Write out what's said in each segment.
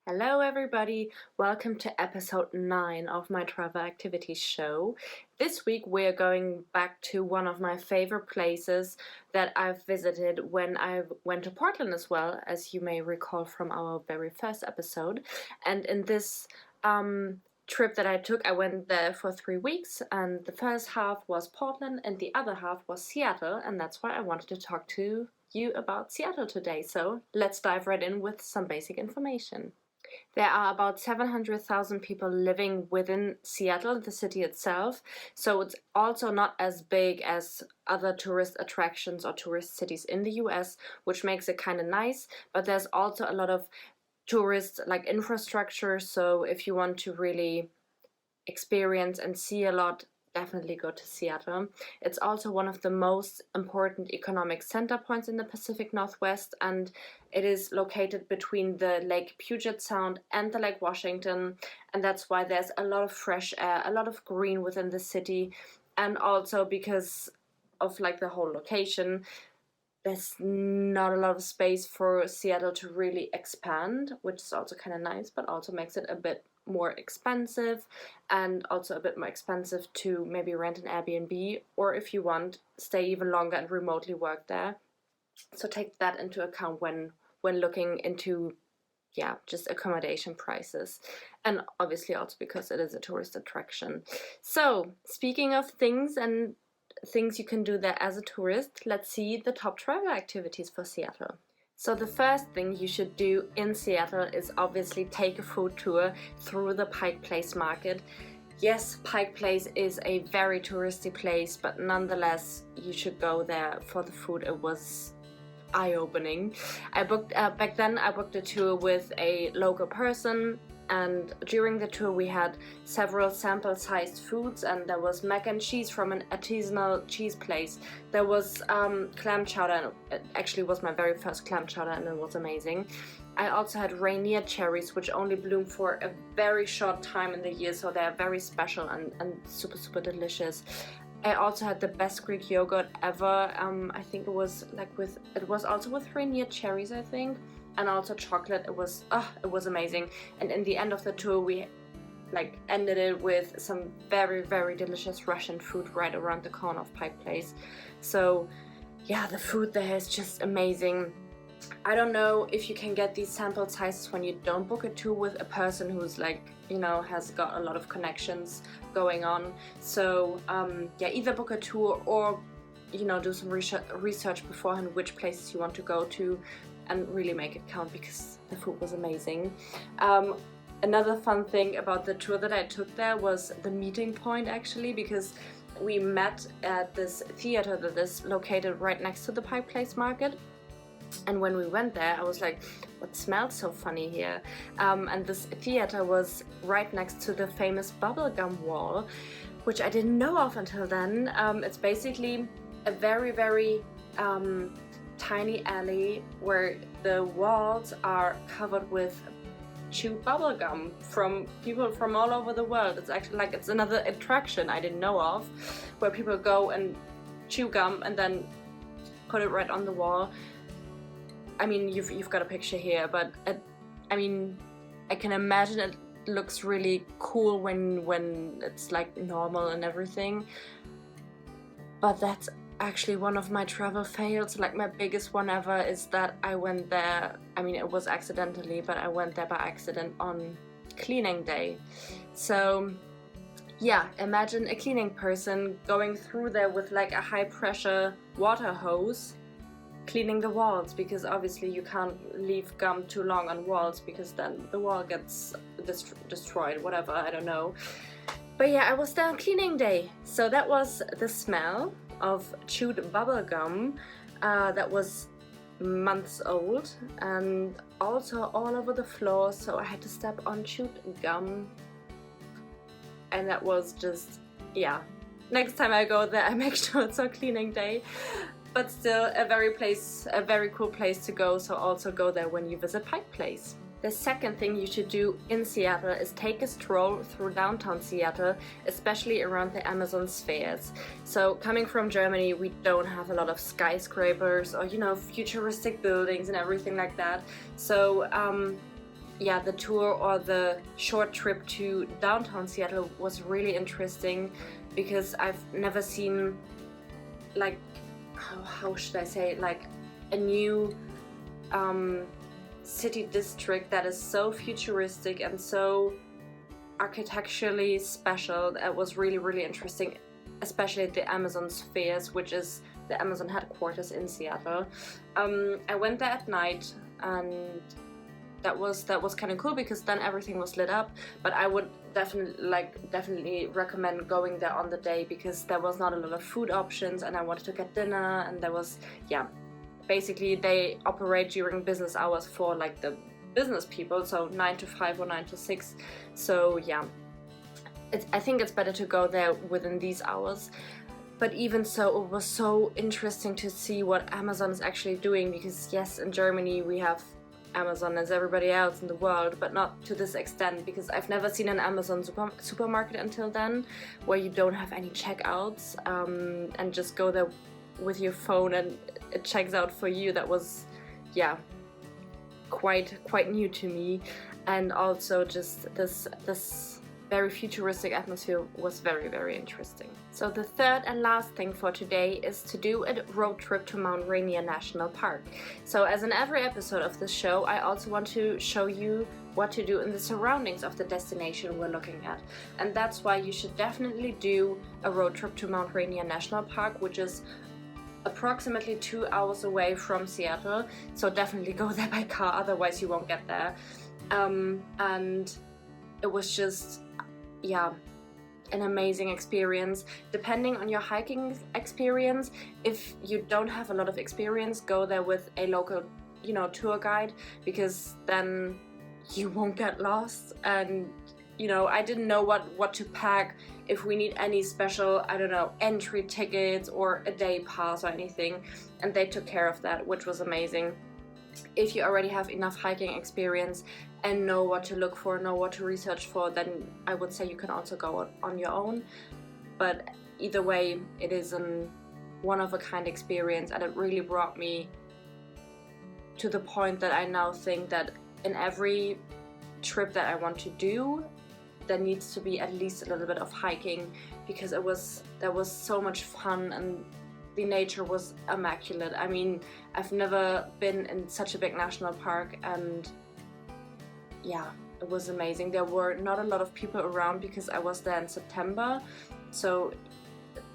Hello everybody, welcome to episode 9 of my travel activities show. This week we're going back to one of my favorite places that I've visited when I went to Portland as well, as you may recall from our very first episode. And in this trip that I took, I went there for 3 weeks, and the first half was Portland and the other half was Seattle, and that's why I wanted to talk to you about Seattle today. So let's dive right in with some basic information. There are about 700,000 people living within Seattle, the city itself, so it's also not as big as other tourist attractions or tourist cities in the US, which makes it kind of nice, but there's also a lot of tourist infrastructure, so if you want to really experience and see a lot, definitely go to Seattle. It's also one of the most important economic center points in the Pacific Northwest, and it is located between the Lake Puget Sound and the Lake Washington, and that's why there's a lot of fresh air, a lot of green within the city, and also because of the whole location, there's not a lot of space for Seattle to really expand, which is also kind of nice, but also makes it a bit more expensive, and also a bit more expensive to maybe rent an Airbnb, or if you want, stay even longer and remotely work there. So take that into account when looking into just accommodation prices, and obviously also because it is a tourist attraction. So speaking of things you can do there as a tourist, let's see the top travel activities for Seattle. So the first thing you should do in Seattle is obviously take a food tour through the Pike Place market. Yes, Pike Place is a very touristy place, but nonetheless, you should go there for the food. It was eye-opening. Back then I booked a tour with a local person, and during the tour we had several sample-sized foods, and there was mac and cheese from an artisanal cheese place. There was clam chowder, and it actually was my very first clam chowder, and it was amazing. I also had Rainier cherries, which only bloom for a very short time in the year, so they're very special and super, super delicious. I also had the best Greek yogurt ever. I think it was also with Rainier cherries, I think. And also chocolate. It was amazing. And in the end of the tour we ended it with some very, very delicious Russian food right around the corner of Pike Place. So yeah, the food there is just amazing. I don't know if you can get these sample sizes when you don't book a tour with a person who's has got a lot of connections going on. So either book a tour or do some research beforehand which places you want to go to, and really make it count because the food was amazing. Another fun thing about the tour that I took there was the meeting point, actually, because we met at this theater that is located right next to the Pike Place market. And when we went there, I was like, what smells so funny here? And this theater was right next to the famous bubblegum wall, which I didn't know of until then. It's basically a very, very tiny alley where the walls are covered with chewed bubblegum from people from all over the world. It's actually it's another attraction I didn't know of, where people go and chew gum and then put it right on the wall. I mean, you've got a picture here, but I can imagine it looks really cool when it's normal and everything. But that's actually one of my travel fails. My biggest one ever is that I went there, it was accidentally, but I went there by accident on cleaning day. So yeah, imagine a cleaning person going through there with a high pressure water hose cleaning the walls, because obviously you can't leave gum too long on walls because then the wall gets destroyed, whatever, I don't know. But yeah, I was there on cleaning day, so that was the smell of chewed bubble gum that was months old, and also all over the floor, so I had to step on chewed gum, and that was just, next time I go there I make sure it's on cleaning day. But still a very cool place to go, so also go there when you visit Pike Place. The second thing you should do in Seattle is take a stroll through downtown Seattle, especially around the Amazon spheres. So coming from Germany, we don't have a lot of skyscrapers or futuristic buildings and everything like that. So yeah, the tour or the short trip to downtown Seattle was really interesting because I've never seen, like, how should I say it, like a new city district that is so futuristic and so architecturally special. That was really, really interesting, especially the Amazon Spheres, which is the Amazon headquarters in Seattle. I went there at night, and that was kind of cool because then everything was lit up. But I would definitely recommend going there on the day because there was not a lot of food options, and I wanted to get dinner, and there was, yeah, basically they operate during business hours for like the business people, so 9 to 5 or 9 to 6. So yeah, I think it's better to go there within these hours. But even so, it was so interesting to see what Amazon is actually doing, because yes, in Germany we have Amazon as everybody else in the world, but not to this extent, because I've never seen an Amazon supermarket until then where you don't have any checkouts and just go there with your phone and it checks out for you. That was, yeah, quite new to me. And also just this very futuristic atmosphere was very, very interesting. So the third and last thing for today is to do a road trip to Mount Rainier National Park. So as in every episode of this show, I also want to show you what to do in the surroundings of the destination we're looking at. And that's why you should definitely do a road trip to Mount Rainier National Park, which is approximately 2 hours away from Seattle. So definitely go there by car, otherwise you won't get there. And it was just, yeah, an amazing experience. Depending on your hiking experience, if you don't have a lot of experience, go there with a local, tour guide, because then you won't get lost. And I didn't know what to pack, if we need any special, I don't know, entry tickets or a day pass or anything, and they took care of that, which was amazing. If you already have enough hiking experience and know what to look for, know what to research for, then I would say you can also go on your own. But either way, it is a one-of-a-kind experience, and it really brought me to the point that I now think that in every trip that I want to do, there needs to be at least a little bit of hiking, because there was so much fun and the nature was immaculate. I mean, I've never been in such a big national park, and yeah, it was amazing. There were not a lot of people around because I was there in September, so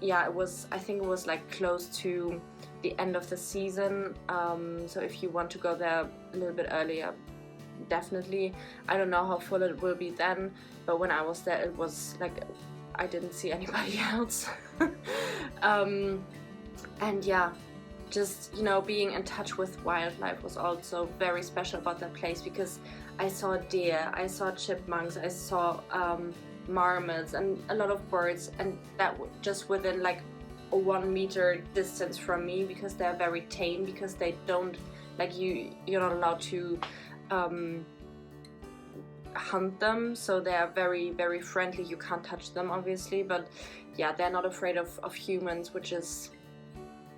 yeah, I think it was like close to the end of the season, so if you want to go there a little bit earlier, definitely. I don't know how full it will be then, but when I was there, it was like I didn't see anybody else. And yeah, just being in touch with wildlife was also very special about that place, because I saw deer, I saw chipmunks, I saw marmots and a lot of birds, and that just within like a 1 meter distance from me, because they're very tame, because they don't like you're not allowed to hunt them, so they are very, very friendly. You can't touch them obviously, but yeah, they're not afraid of humans, which is,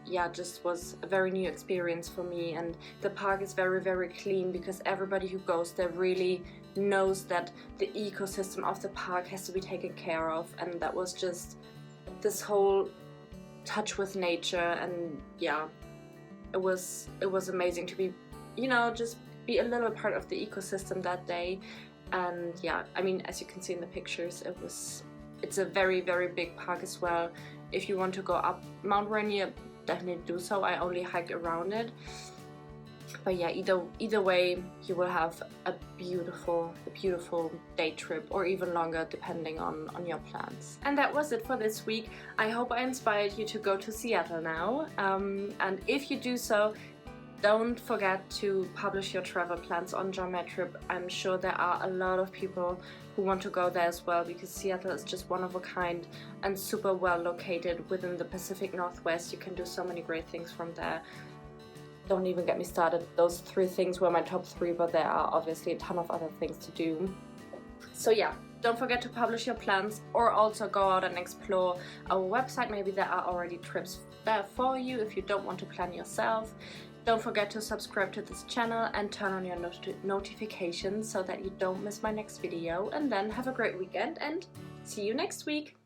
yeah, just was a very new experience for me. And the park is very, very clean, because everybody who goes there really knows that the ecosystem of the park has to be taken care of, and that was just this whole touch with nature. And yeah, it was amazing to be, just be a little part of the ecosystem that day. And yeah, I mean, as you can see in the pictures, it's a very, very big park as well. If you want to go up Mount Rainier, definitely do so. I only hiked around it, but yeah, either way, you will have a beautiful day trip, or even longer depending on your plans. And that was it for this week. I hope I inspired you to go to Seattle now, and if you do so, don't forget to publish your travel plans on JoinMyTrip. I'm sure there are a lot of people who want to go there as well, because Seattle is just one of a kind and super well located within the Pacific Northwest. You can do so many great things from there. Don't even get me started. Those 3 things were my top 3, but there are obviously a ton of other things to do. So yeah, Don't forget to publish your plans, or also go out and explore our website. Maybe there are already trips there for you if you don't want to plan yourself. Don't forget to subscribe to this channel and turn on your notifications so that you don't miss my next video. And then have a great weekend and see you next week.